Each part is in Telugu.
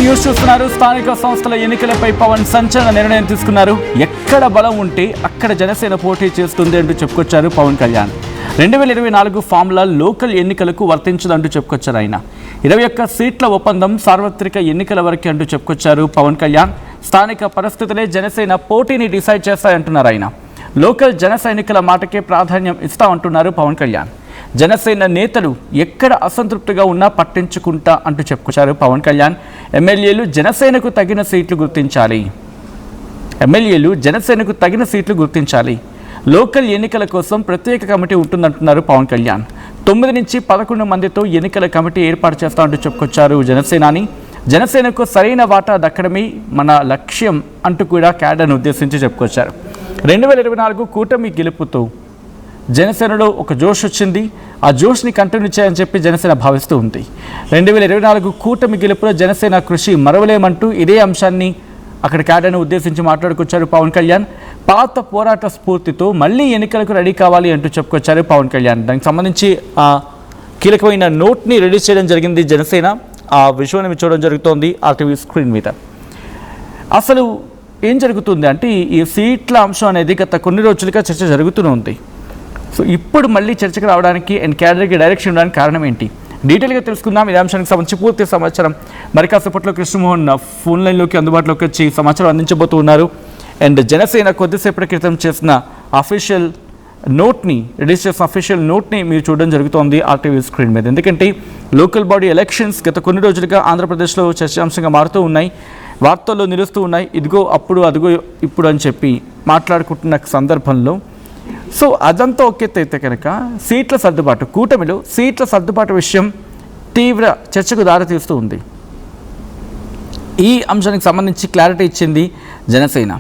న్యూస్ చూస్తున్నారు. స్థానిక సంస్థల ఎన్నికలపై పవన్ సంచలన నిర్ణయం తీసుకున్నారు. ఎక్కడ బలం ఉంటే అక్కడ జనసేన పోటీ చేస్తుంది అంటూ చెప్పుకొచ్చారు పవన్ కళ్యాణ్. 2024 ఫార్ములా లోకల్ ఎన్నికలకు వర్తించదంటూ చెప్పుకొచ్చారు ఆయన. 21 సీట్ల ఒప్పందం సార్వత్రిక ఎన్నికల వరకే అంటూ చెప్పుకొచ్చారు పవన్ కళ్యాణ్. స్థానిక పరిస్థితులే జనసేన పోటీని డిసైడ్ చేస్తాయంటున్నారు ఆయన. లోకల్ జన సైనికుల మాటకే ప్రాధాన్యం ఇస్తామంటున్నారు పవన్ కళ్యాణ్. జనసేన నేతలు ఎక్కడ అసంతృప్తిగా ఉన్నా పట్టించుకుంటా అంటూ చెప్పుకొచ్చారు పవన్ కళ్యాణ్. ఎమ్మెల్యేలు జనసేనకు తగిన సీట్లు గుర్తించాలి. లోకల్ ఎన్నికల కోసం ప్రత్యేక కమిటీ ఉంటుందంటున్నారు పవన్ కళ్యాణ్. 9 నుంచి 11 మందితో ఎన్నికల కమిటీ ఏర్పాటు చేస్తామంటూ చెప్పుకొచ్చారు జనసేనాని. జనసేనకు సరైన వాటా దక్కడమే మన లక్ష్యం అంటూ కూడా క్యాడర్ను ఉద్దేశించి చెప్పుకొచ్చారు. 2024 కూటమి గెలుపుతో జనసేనలో ఒక జోష్ వచ్చింది. ఆ జోష్ని కంటిన్యూ చేయని చెప్పి జనసేన భావిస్తూ ఉంది. 2024 కూటమి గెలుపులో జనసేన కృషి మరవలేమంటూ ఇదే అంశాన్ని అక్కడ క్యాడర్ను ఉద్దేశించి మాట్లాడుకొచ్చారు పవన్ కళ్యాణ్. పాత పోరాట స్ఫూర్తితో మళ్ళీ ఎన్నికలకు రెడీ కావాలి అంటూ చెప్పుకొచ్చారు పవన్ కళ్యాణ్. దానికి సంబంధించి కీలకమైన నోట్ని రిలీజ్ చేయడం జరిగింది జనసేన. ఆ విషయాన్ని చూడడం జరుగుతోంది ఆర్టీవీ స్క్రీన్ మీద. అసలు ఏం జరుగుతుంది అంటే ఈ సీట్ల అంశం అనేది గత కొన్ని రోజులుగా చర్చ జరుగుతూనే ఉంది. సో ఇప్పుడు మళ్ళీ చర్చకు రావడానికి అండ్ క్యాడర్కి డైరెక్షన్ ఇవ్వడానికి కారణం ఏంటి, డీటెయిల్గా తెలుసుకుందాం. ఇదే అంశానికి సంబంధించి పూర్తి సమాచారం మరి కాసేపట్లో కృష్ణమోహన్ ఫోన్ లైన్లోకి అందుబాటులోకి వచ్చి సమాచారం అందించబోతూ ఉన్నారు. అండ్ జనసేన కొద్దిసేపటి క్రితం చేసిన అఫీషియల్ నోట్ని మీరు చూడడం జరుగుతోంది ఆర్టీవీ స్క్రీన్ మీద. ఎందుకంటే లోకల్ బాడీ ఎలక్షన్స్ గత కొన్ని రోజులుగా ఆంధ్రప్రదేశ్లో చర్చాంశంగా మారుతూ ఉన్నాయి, వార్తల్లో నిలుస్తూ ఉన్నాయి. ఇదిగో అప్పుడు అదిగో ఇప్పుడు అని చెప్పి మాట్లాడుకుంటున్న సందర్భంలో సో అదంతా ఒకెత్తైతే కనుక కూటమిలో సీట్ల సర్దుబాటు విషయం తీవ్ర చర్చకు దారితీస్తూ ఉంది. ఈ అంశానికి సంబంధించి క్లారిటీ ఇచ్చింది జనసేన.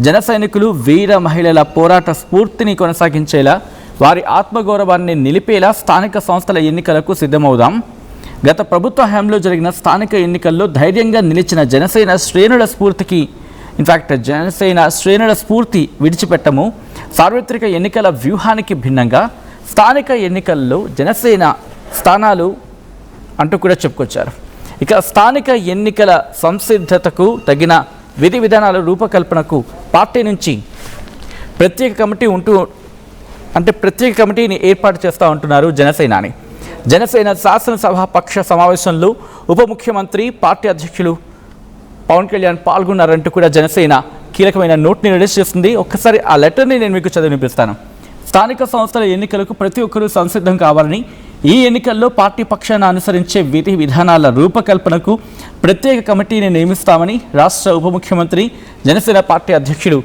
జన సైనికులు వీర మహిళల పోరాట స్ఫూర్తిని కొనసాగించేలా, వారి ఆత్మగౌరవాన్ని నిలిపేలా స్థానిక సంస్థల ఎన్నికలకు సిద్ధమవుదాం. గత ప్రభుత్వ హయాంలో జరిగిన స్థానిక ఎన్నికల్లో ధైర్యంగా నిలిచిన జనసేన శ్రేణుల స్ఫూర్తి విడిచిపెట్టము. సార్వత్రిక ఎన్నికల వ్యూహానికి భిన్నంగా స్థానిక ఎన్నికల్లో జనసేన స్థానాలు అంటూ కూడా చెప్పుకొచ్చారు. ఇక స్థానిక ఎన్నికల సంసిద్ధతకు తగిన విధి విధానాల రూపకల్పనకు పార్టీ నుంచి ప్రత్యేక కమిటీని ఏర్పాటు చేస్తూ ఉంటున్నారు జనసేనాని. జనసేన శాసనసభ పక్ష సమావేశంలో ఉప ముఖ్యమంత్రి పార్టీ అధ్యక్షులు పవన్ కళ్యాణ్ పాల్గొన్నారంటూ కూడా జనసేన కీలకమైన నోట్ని రిలీజ్ చేస్తుంది. ఒక్కసారి ఆ లెటర్ని నేను మీకు చదివినిపిస్తాను. స్థానిక సంస్థల ఎన్నికలకు ప్రతి ఒక్కరూ సంసిద్ధం కావాలని, ఈ ఎన్నికల్లో పార్టీ పక్షాన్ని అనుసరించే విధి విధానాల రూపకల్పనకు ప్రత్యేక కమిటీని నియమిస్తామని రాష్ట్ర ఉప ముఖ్యమంత్రి జనసేన పార్టీ అధ్యక్షుడు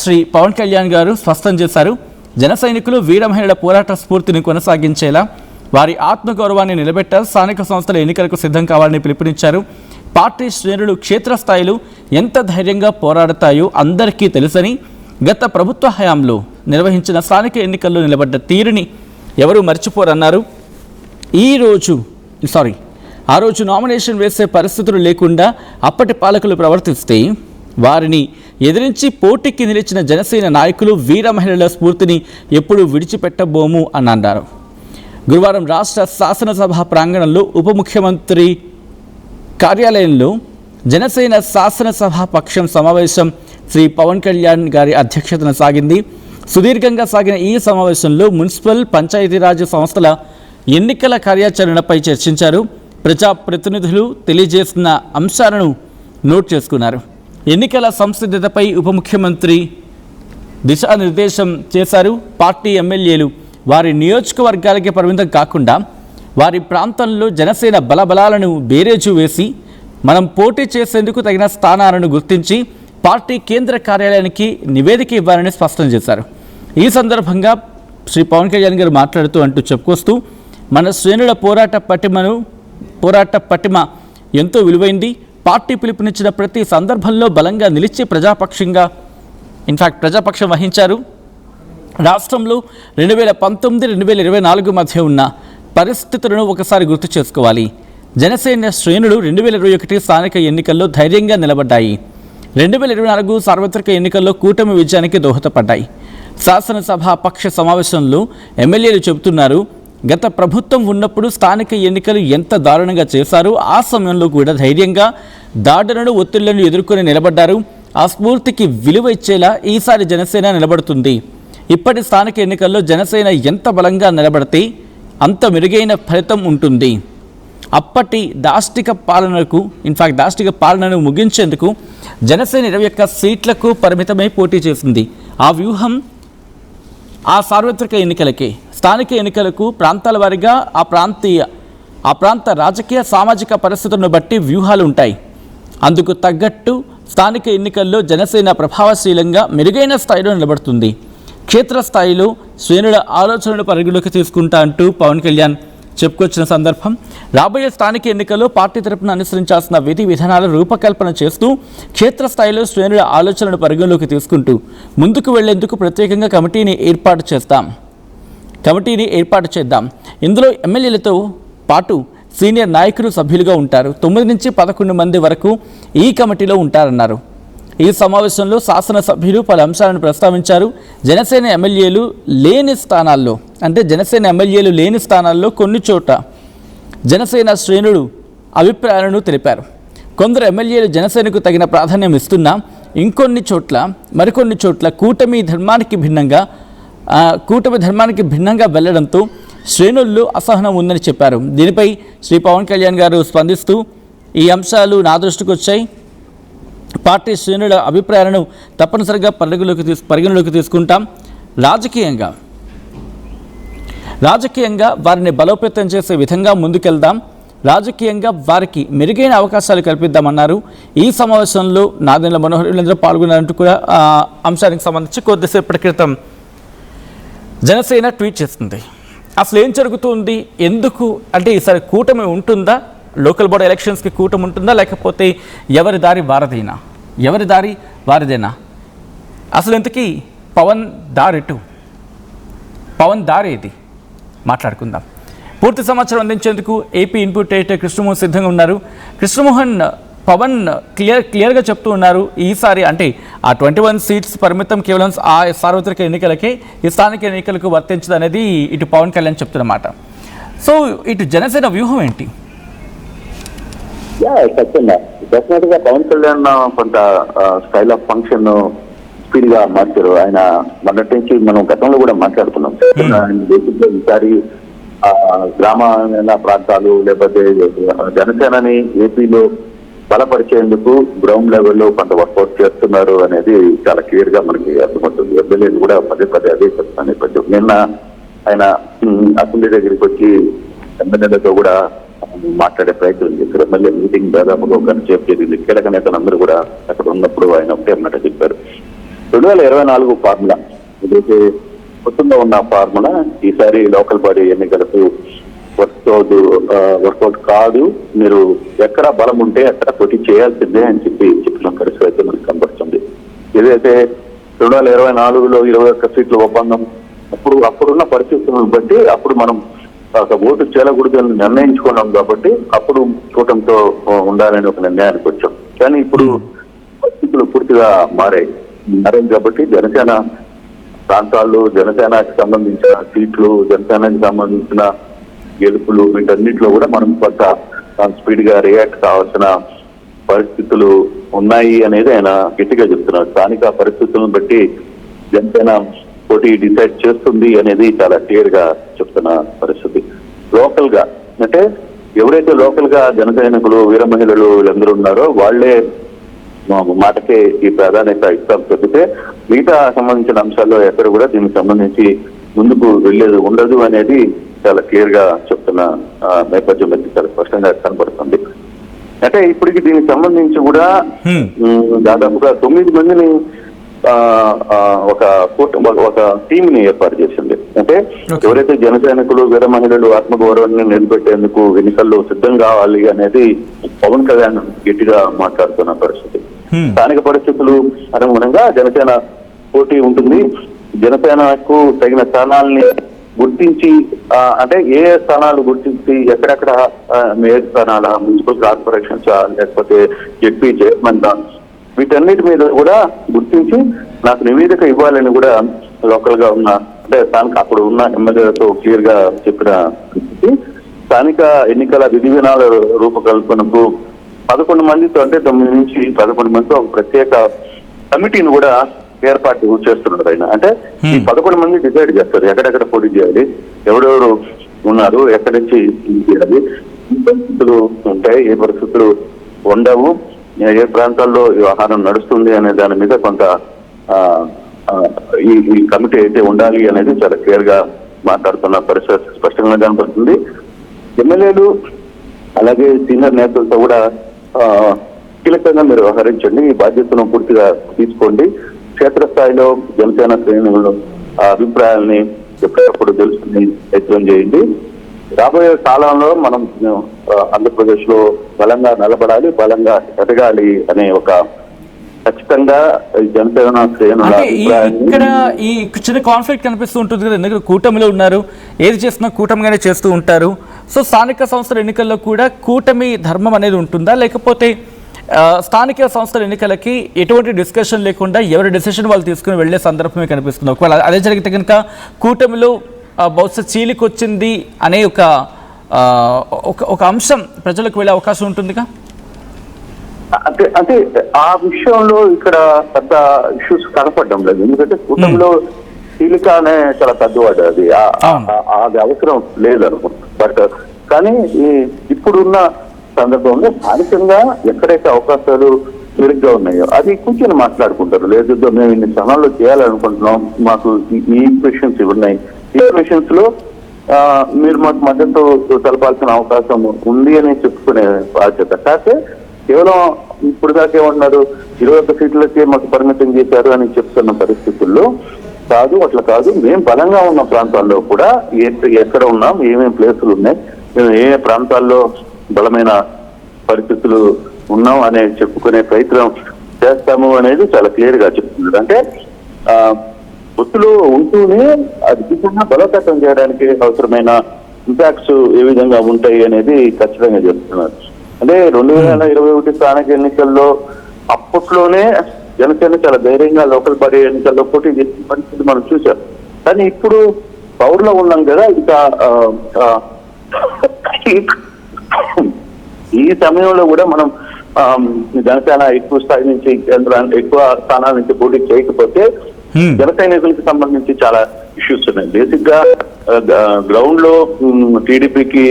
శ్రీ పవన్ కళ్యాణ్ గారు స్పష్టం చేశారు. జన సైనికులు వీర మహిళల పోరాట స్ఫూర్తిని కొనసాగించేలా, వారి ఆత్మగౌరవాన్ని నిలబెట్టారు. స్థానిక సంస్థల ఎన్నికలకు సిద్ధం కావాలని పిలుపునిచ్చారు. పార్టీ శ్రేణులు క్షేత్రస్థాయిలో ఎంత ధైర్యంగా పోరాడతాయో అందరికీ తెలుసని, గత ప్రభుత్వ హయాంలో నిర్వహించిన స్థానిక ఎన్నికల్లో నిలబడ్డ తీరుని ఎవరూ మర్చిపోరన్నారు. ఆ రోజు నామినేషన్ వేసే పరిస్థితులు లేకుండా అప్పటి పాలకులు ప్రవర్తిస్తే వారిని ఎదిరించి పోటీకి నిలిచిన జనసేన నాయకులు వీర మహిళల స్ఫూర్తిని ఎప్పుడూ విడిచిపెట్టబోము అని అన్నారు. గురువారం రాష్ట్ర శాసనసభ ప్రాంగణంలో ఉప ముఖ్యమంత్రి కార్యాలయంలో జనసేన శాసనసభ పక్షం సమావేశం శ్రీ పవన్ కళ్యాణ్ గారి అధ్యక్షతన సాగింది. సుదీర్ఘంగా సాగిన ఈ సమావేశంలో మున్సిపల్ పంచాయతీరాజ్ సంస్థల ఎన్నికల కార్యాచరణపై చర్చించారు. ప్రజాప్రతినిధులు తెలియజేసిన అంశాలను నోట్ చేసుకున్నారు. ఎన్నికల సంసిద్ధతపై ఉప ముఖ్యమంత్రి దిశానిర్దేశం చేశారు. పార్టీ ఎమ్మెల్యేలు వారి నియోజకవర్గాలకే పరిమితం కాకుండా వారి ప్రాంతంలో జనసేన బలబలాలను బేరేజు వేసి మనం పోటీ చేసేందుకు తగిన స్థానాలను గుర్తించి పార్టీ కేంద్ర కార్యాలయానికి నివేదిక ఇవ్వాలని స్పష్టం చేశారు. ఈ సందర్భంగా శ్రీ పవన్ కళ్యాణ్ గారు మాట్లాడుతూ చెప్పుకొస్తూ మన శ్రేణుల పోరాట పటిమ ఎంతో విలువైంది. పార్టీ పిలుపునిచ్చిన ప్రతి సందర్భంలో బలంగా నిలిచి ప్రజాపక్షం వహించారు. రాష్ట్రంలో 2019-2024 మధ్య ఉన్న పరిస్థితులను ఒకసారి గుర్తు చేసుకోవాలి. జనసేన శ్రేణులు 2021 స్థానిక ఎన్నికల్లో ధైర్యంగా నిలబడ్డాయి. 2024 సార్వత్రిక ఎన్నికల్లో కూటమి విజయానికి దోహదపడ్డాయి. శాసనసభ పక్ష సమావేశంలో ఎమ్మెల్యేలు చెబుతున్నారు, గత ప్రభుత్వం ఉన్నప్పుడు స్థానిక ఎన్నికలు ఎంత దారుణంగా చేశారో ఆ సమయంలో కూడా ధైర్యంగా దాడులను ఒత్తిళ్లను ఎదుర్కొని నిలబడ్డారు. ఆ స్ఫూర్తికి విలువ ఇచ్చేలా ఈసారి జనసేన నిలబడుతుంది. ఇప్పటి స్థానిక ఎన్నికల్లో జనసేన ఎంత బలంగా నిలబడితే అంత మెరుగైన ఫలితం ఉంటుంది. అప్పటి దాష్టిక పాలనను ముగించేందుకు జనసేన 21 సీట్లకు పరిమితమై పోటీ చేసింది. ఆ వ్యూహం ఆ సార్వత్రిక ఎన్నికలకే, స్థానిక ఎన్నికలకు ప్రాంతాల వారీగా ఆ ప్రాంత రాజకీయ సామాజిక పరిస్థితులను బట్టి వ్యూహాలు ఉంటాయి. అందుకు తగ్గట్టు స్థానిక ఎన్నికల్లో జనసేన ప్రభావశీలంగా మెరుగైన స్థాయిలో నిలబడుతుంది. క్షేత్రస్థాయిలో శ్రేణుల ఆలోచనలు పరిగణలోకి తీసుకుంటా అంటూ పవన్ కళ్యాణ్ చెప్పుకొచ్చిన సందర్భం. రాబోయే స్థానిక ఎన్నికల్లో పార్టీ తరపున అనుసరించాల్సిన విధి విధానాల రూపకల్పన చేస్తూ క్షేత్రస్థాయిలో శ్రేణుల ఆలోచనలు పరిగణలోకి తీసుకుంటూ ముందుకు వెళ్లేందుకు ప్రత్యేకంగా కమిటీని ఏర్పాటు చేద్దాం. ఇందులో ఎమ్మెల్యేలతో పాటు సీనియర్ నాయకులు సభ్యులుగా ఉంటారు. 9 నుంచి 11 మంది వరకు ఈ కమిటీలో ఉంటారన్నారు. ఈ సమావేశంలో శాసనసభ్యులు పలు అంశాలను ప్రస్తావించారు. జనసేన ఎమ్మెల్యేలు లేని స్థానాల్లో కొన్ని చోట్ల జనసేన శ్రేణులు అభిప్రాయాలను తెలిపారు. కొందరు ఎమ్మెల్యేలు జనసేనకు తగిన ప్రాధాన్యం ఇస్తున్నా మరికొన్ని చోట్ల కూటమి ధర్మానికి భిన్నంగా వెళ్లడంతో శ్రేణుల్లో అసహనం ఉందని చెప్పారు. దీనిపై శ్రీ పవన్ కళ్యాణ్ గారు స్పందిస్తూ ఈ అంశాలు నా దృష్టికి వచ్చాయి. పార్టీ శ్రేణుల అభిప్రాయాలను తప్పనిసరిగా పరిగణలోకి తీసుకుంటాం. రాజకీయంగా వారిని బలోపేతం చేసే విధంగా ముందుకెళ్దాం. రాజకీయంగా వారికి మెరుగైన అవకాశాలు కల్పిద్దామన్నారు. ఈ సమావేశంలో నాదెండ్ల మనోహర్ వీళ్ళందరూ పాల్గొన్నారంటూ కూడా అంశానికి సంబంధించి కొద్దిసేపటి క్రితం జనసేన ట్వీట్ చేస్తుంది. అసలు ఏం జరుగుతుంది, ఎందుకు అంటే ఈసారి కూటమి ఉంటుందా, లోకల్ బాడీ ఎలక్షన్స్కి కూటమి ఉంటుందా, లేకపోతే ఎవరి దారి వారిదేనా? అసలు ఇంతకీ పవన్ దారి ఏది మాట్లాడుకుందాం. పూర్తి సమాచారం అందించేందుకు ఏపీ ఇన్పుట్ ఎడిటర్ కృష్ణమోహన్ సిద్ధంగా ఉన్నారు. కృష్ణమోహన్, పవన్ క్లియర్గా చెప్తూ ఉన్నారు, ఈసారి అంటే ఆ 21 సీట్స్ పరిమితం కేవలం ఆ సార్వత్రిక ఎన్నికలకే, ఈ స్థానిక ఎన్నికలకు వర్తించదు అనేది ఇటు పవన్ కళ్యాణ్ చెప్తున్నమాట. సో ఇటు జనసేన వ్యూహం ఏంటి? ఖచ్చితంగా డెఫినెట్ గా పవన్ కళ్యాణ్ కొంత స్టైల్ ఆఫ్ ఫంక్షన్ స్పీడ్ గా మార్చారు. ఆయన మొదటి నుంచి మనం గతంలో కూడా మాట్లాడుతున్నాం. ఈసారి గ్రామీణ ప్రాంతాలు లేకపోతే జనసేనని ఏపీలో బలపరిచేందుకు గ్రౌండ్ లెవెల్లో కొంత వర్కౌట్ చేస్తున్నారు అనేది చాలా క్లియర్ గా మనకి అర్థమవుతుంది. ఎమ్మెల్యేలు కూడా పదే అదే చెప్తున్న నేపథ్యం. నిన్న ఆయన అసెంబ్లీ దగ్గరికి వచ్చి ఎమ్మెల్యేలతో కూడా మాట్లాడే ప్రయత్నం చేశారు. ఎమ్మెల్యే మీటింగ్ దాదాపుగా ఒక గంట సేపు జరిగింది. కీలక నేతలందరూ కూడా అక్కడ ఉన్నప్పుడు ఆయన ఒకటే మాట చెప్పారు, 2024 ఫార్ములా ఏదైతే కొత్తగా ఉన్న ఫార్ములా ఈసారి లోకల్ బాడీ ఎన్నికలకు వర్కౌట్ కాదు, మీరు ఎక్కడ బలం ఉంటే అక్కడ పోటీ చేయాల్సిందే అని చెప్పిన పరిస్థితి అయితే మనకు కనబడుతుంది. ఏదైతే 2024లో 21 సీట్ల ఒప్పందం అప్పుడున్న పరిస్థితులను బట్టి అప్పుడు మనం ఓటు చేయకూడదని నిర్ణయించుకున్నాం కాబట్టి అప్పుడు కూటమితో ఉండాలని ఒక నిర్ణయానికి వచ్చాం. కానీ ఇప్పుడు పరిస్థితులు పూర్తిగా మారాయి కాబట్టి జనసేన ప్రాంతాల్లో జనసేనకి సంబంధించిన సీట్లు, జనసేనకి సంబంధించిన గెలుపులు, వీటన్నిటిలో కూడా మనం కొంత స్పీడ్ గా రియాక్ట్ కావాల్సిన పరిస్థితులు ఉన్నాయి అనేది ఆయన గట్టిగా చెప్తున్నారు. స్థానిక పరిస్థితులను బట్టి జనసేన పోటీ డిసైడ్ చేస్తుంది అనేది చాలా క్లియర్ గా చెప్తున్న పరిస్థితి. లోకల్ గా అంటే ఎవరైతే లోకల్ గా జన సైనికులు, వీర మహిళలు వీళ్ళందరూ ఉన్నారో వాళ్లే మాటకే ఈ ప్రాధాన్యత ఇస్తాం చెబితే మిగతా సంబంధించిన అంశాల్లో ఎక్కడ కూడా దీనికి సంబంధించి ముందుకు వెళ్లేది ఉండదు అనేది చాలా క్లియర్ గా చెప్తున్న నేపథ్యం చాలా స్పష్టంగా కనపడుతుంది. అంటే ఇప్పటికి దీనికి సంబంధించి కూడా దాదాపుగా 9 మందిని ఒక టీమ్ ని ఏర్పాటు చేసింది. అంటే ఎవరైతే జన సైనికులు, వీర మహిళలు ఆత్మగౌరవాన్ని నిలబెట్టేందుకు ఎన్నికల్లో సిద్ధం కావాలి అనేది పవన్ కళ్యాణ్ గట్టిగా మాట్లాడుతున్న పరిస్థితి. స్థానిక పరిస్థితులు అనుగుణంగా జనసేన పోటీ ఉంటుంది. జనసేనకు తగిన స్థానాల్ని గుర్తించి అంటే ఏ స్థానాలు గుర్తించి ఎక్కడెక్కడ మేయర్ స్థానాల, మున్సిపల్ కార్పొరేషన్స్ లేకపోతే ఎంపీ చైర్మన్ వీటన్నిటి మీద కూడా గుర్తించి నాకు నివేదిక ఇవ్వాలని కూడా లోకల్ గా ఉన్న అంటే స్థానిక అప్పుడు ఉన్న ఎమ్మెల్యేలతో క్లియర్ గా చెప్పిన పరిస్థితి. స్థానిక ఎన్నికల విధి విధానాల రూపకల్పనకు 11 మందితో, అంటే 9 నుంచి 11 మందితో ఒక ప్రత్యేక కమిటీని కూడా ఏర్పాటు చేస్తున్నారు ఆయన. అంటే ఈ 11 మంది డిసైడ్ చేస్తారు ఎక్కడెక్కడ పోటీ చేయాలి, ఎవరెవరు ఉన్నారు, ఎక్కడి నుంచి చేయాలి, ఏ పరిస్థితులు ఉంటాయి, ఏ పరిస్థితులు ఉండవు, ఏ ప్రాంతాల్లో వ్యవహారం నడుస్తుంది అనే దాని మీద కొంత ఈ కమిటీ అయితే ఉండాలి అనేది చాలా క్లియర్ గా మాట్లాడుతున్న పరిస్థితి స్పష్టంగా కనపడుతుంది. ఎమ్మెల్యేలు అలాగే సీనియర్ నేతలతో కూడా కీలకంగా మీరు వ్యవహరించండి, ఈ బాధ్యతను పూర్తిగా తీసుకోండి, క్షేత్రస్థాయిలో జనసేన శ్రేణులు అభిప్రాయాల్ని ఎప్పటికప్పుడు తెలుసుకుని యత్నం చేయండి. రాబోయే కాలంలో మనం ఆంధ్రప్రదేశ్ లో బలంగా నిలబడాలి, బలంగా ఎదగాలి అనే ఒక ఖచ్చితంగా జనసేన శ్రేణుల ఇక్కడ ఈ చిన్న కాన్ఫ్లిక్ట్ కనిపిస్తూ ఉంటుంది కదా, ఎందుకంటే కూటమిలో ఉన్నారు, ఏది చేస్తున్నా కూటమిగానే చేస్తూ ఉంటారు. సో స్థానిక సంస్థల ఎన్నికల్లో కూడా కూటమి ధర్మం అనేది ఉంటుందా, లేకపోతే స్థానిక సంస్థల ఎన్నికలకి ఎటువంటి డిస్కషన్ లేకుండా ఎవరి డెసిషన్ వాళ్ళు తీసుకుని వెళ్లే సందర్భమే కనిపిస్తుంది? ఒకవేళ అదే జరిగితే కనుక కూటమిలో బహుశా చీలికొచ్చింది అనే ఒక అంశం ప్రజలకు వెళ్ళే అవకాశం ఉంటుందిగా. అంటే ఆ విషయంలో ఇక్కడ పెద్ద ఇష్యూస్ కనపడడం లేదు, ఎందుకంటే కూటమిలో చీలిక అనే చాలా పెద్దవాడు, అది అవసరం లేదు అనుకుంటున్నాను. బట్ కానీ ఇప్పుడున్న సందర్భంలో స్థానికంగా ఎక్కడైతే అవకాశాలు మెరుగ్గా ఉన్నాయో అది కూర్చొని మాట్లాడుకుంటారు. లేదు మేము ఇన్ని స్థానాల్లో చేయాలనుకుంటున్నాం, మాకు ఈ ఈక్వేషన్స్ ఉన్నాయి, ఈక్వేషన్స్ లో మీరు మాకు మద్దతు తెలపాల్సిన అవకాశం ఉంది అని చెప్పుకునే బాధ్యత. కాకపోతే కేవలం ఇప్పుడు దాకా ఏమన్నారు, 21 సీట్లకే మాకు పరిమితం చేశారు అని చెప్తున్న పరిస్థితుల్లో కాదు, అట్లా కాదు. మేము బలంగా ఉన్న ప్రాంతాల్లో కూడా ఎక్కడ ఉన్నాం, ఏమేమి ప్లేసులు ఉన్నాయి, మేము ఏ ప్రాంతాల్లో బలమైన పరిస్థితులు ఉన్నాం అనే చెప్పుకునే ప్రయత్నం చేస్తాము అనేది చాలా క్లియర్ గా చెప్తున్నారు. అంటే పొత్తులు ఉంటూనే అది నిజంగా బలోపేతం చేయడానికి అవసరమైన ఇంపాక్ట్స్ ఏ విధంగా ఉంటాయి అనేది ఖచ్చితంగా చెప్తున్నారు. అంటే 2021 స్థానిక ఎన్నికల్లో అప్పట్లోనే జనసేన చాలా ధైర్యంగా లోకల్ బాడీ ఎన్నికల్లో పోటీ చేసిన పరిస్థితి మనం చూసాం. కానీ ఇప్పుడు పవర్లో ఉన్నాం కదా, ఇక ఈ సమయంలో కూడా మనం జనసేన ఎక్కువ స్థాయి నుంచి ఎక్కువ స్థానాల నుంచి పోటీ చేయకపోతే జన సైనికులకు సంబంధించి చాలా ఇష్యూస్ ఉన్నాయి. బేసిక్ గా గ్రౌండ్ లో టీడీపీకి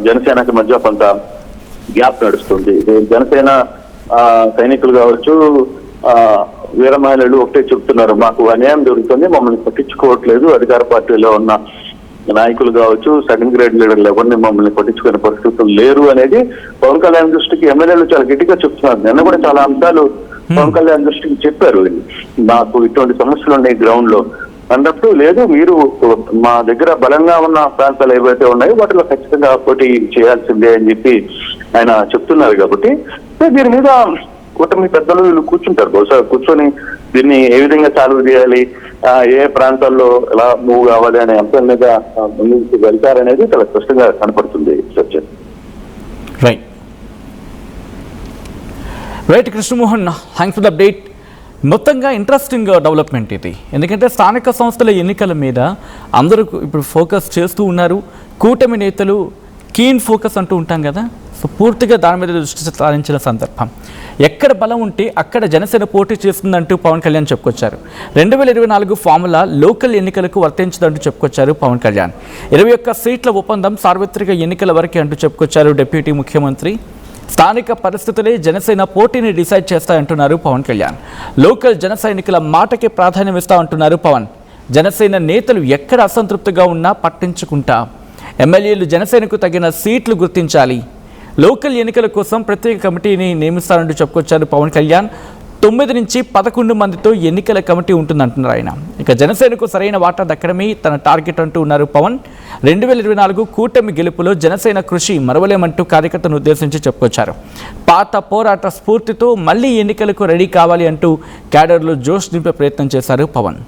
జనసేనకి మధ్య కొంత గ్యాప్ నడుస్తుంది. జనసేన సైనికులు కావచ్చు, వీర మహిళలు ఒకటే చెప్తున్నారు, మాకు అన్యాయం జరుగుతుంది, మమ్మల్ని పట్టించుకోవట్లేదు, అధికార పార్టీలో ఉన్న నాయకులు కావచ్చు, సెకండ్ గ్రేడ్ లీడర్లు ఎవరిని మమ్మల్ని పట్టించుకునే పరిస్థితులు లేరు అనేది పవన్ కళ్యాణ్ దృష్టికి ఎమ్మెల్యేలు చాలా గట్టిగా చెప్తున్నారు. నిన్న కూడా చాలా అంశాలు పవన్ కళ్యాణ్ దృష్టికి చెప్పారు, మాకు ఇటువంటి సమస్యలు ఉన్నాయి గ్రౌండ్ లో అన్నప్పుడు. లేదు, మీరు మా దగ్గర బలంగా ఉన్న ప్రాంతాలు ఏవైతే ఉన్నాయో వాటిలో ఖచ్చితంగా పోటీ చేయాల్సిందే అని చెప్పి ఆయన చెప్తున్నారు. కాబట్టి దీని మీద కూటమి పెద్దలు వీళ్ళు కూర్చుంటారు, బహుశా కూర్చొని దీన్ని ఏ విధంగా సాల్వ్ చేయాలి, ఏ ప్రాంతాల్లో ఎలా మూవ్ కావాలి అనే అంశం మీద ముందుకు వెళ్తారనేది చాలా స్పష్టంగా కనపడుతుంది. Right Krishnamohan, thanks for the update. మొత్తంగా ఇంట్రెస్టింగ్ డెవలప్మెంట్ ఇది, ఎందుకంటే స్థానిక సంస్థల ఎన్నికల మీద అందరూ ఇప్పుడు ఫోకస్ చేస్తూ ఉన్నారు. కూటమి నేతలు కీన్ ఫోకస్ అంటూ ఉంటాం కదా, సో పూర్తిగా దాని మీద దృష్టి సారించిన సందర్భం. ఎక్కడ బలం ఉంటే అక్కడ జనసేన పోటీ చేస్తుందంటూ పవన్ కళ్యాణ్ చెప్పుకొచ్చారు. 2024 ఫార్ములా లోకల్ ఎన్నికలకు వర్తించదంటూ చెప్పుకొచ్చారు పవన్ కళ్యాణ్. 21 సీట్ల ఒప్పందం సార్వత్రిక ఎన్నికల వరకే అంటూ చెప్పుకొచ్చారు డిప్యూటీ ముఖ్యమంత్రి. స్థానిక పరిస్థితులే జనసేన పోటీని డిసైడ్ చేస్తాయంటున్నారు పవన్ కళ్యాణ్. లోకల్ జన సైనికుల మాటకే ప్రాధాన్యం ఇస్తా అంటున్నారు పవన్. జనసేన నేతలు ఎక్కడ అసంతృప్తిగా ఉన్నా పట్టించుకుంటా, ఎమ్మెల్యేలు జనసేనకు తగిన సీట్లు గుర్తించాలి, లోకల్ ఎన్నికల కోసం ప్రత్యేక కమిటీని నియమిస్తారంటూ చెప్పుకొచ్చారు పవన్ కళ్యాణ్. 9 నుంచి 11 మందితో ఎన్నికల కమిటీ ఉంటుందంటున్నారు ఆయన. ఇక జనసేనకు సరైన వాటా దక్కడమే తన టార్గెట్ అంటూ ఉన్నారు పవన్. 2024 కూటమి గెలుపులో జనసేన కృషి మరవలేమంటూ కార్యకర్తను ఉద్దేశించి చెప్పుకొచ్చారు. పాత పోరాట స్ఫూర్తితో మళ్లీ ఎన్నికలకు రెడీ కావాలి అంటూ క్యాడర్లో జోష్ నింపే ప్రయత్నం చేశారు పవన్.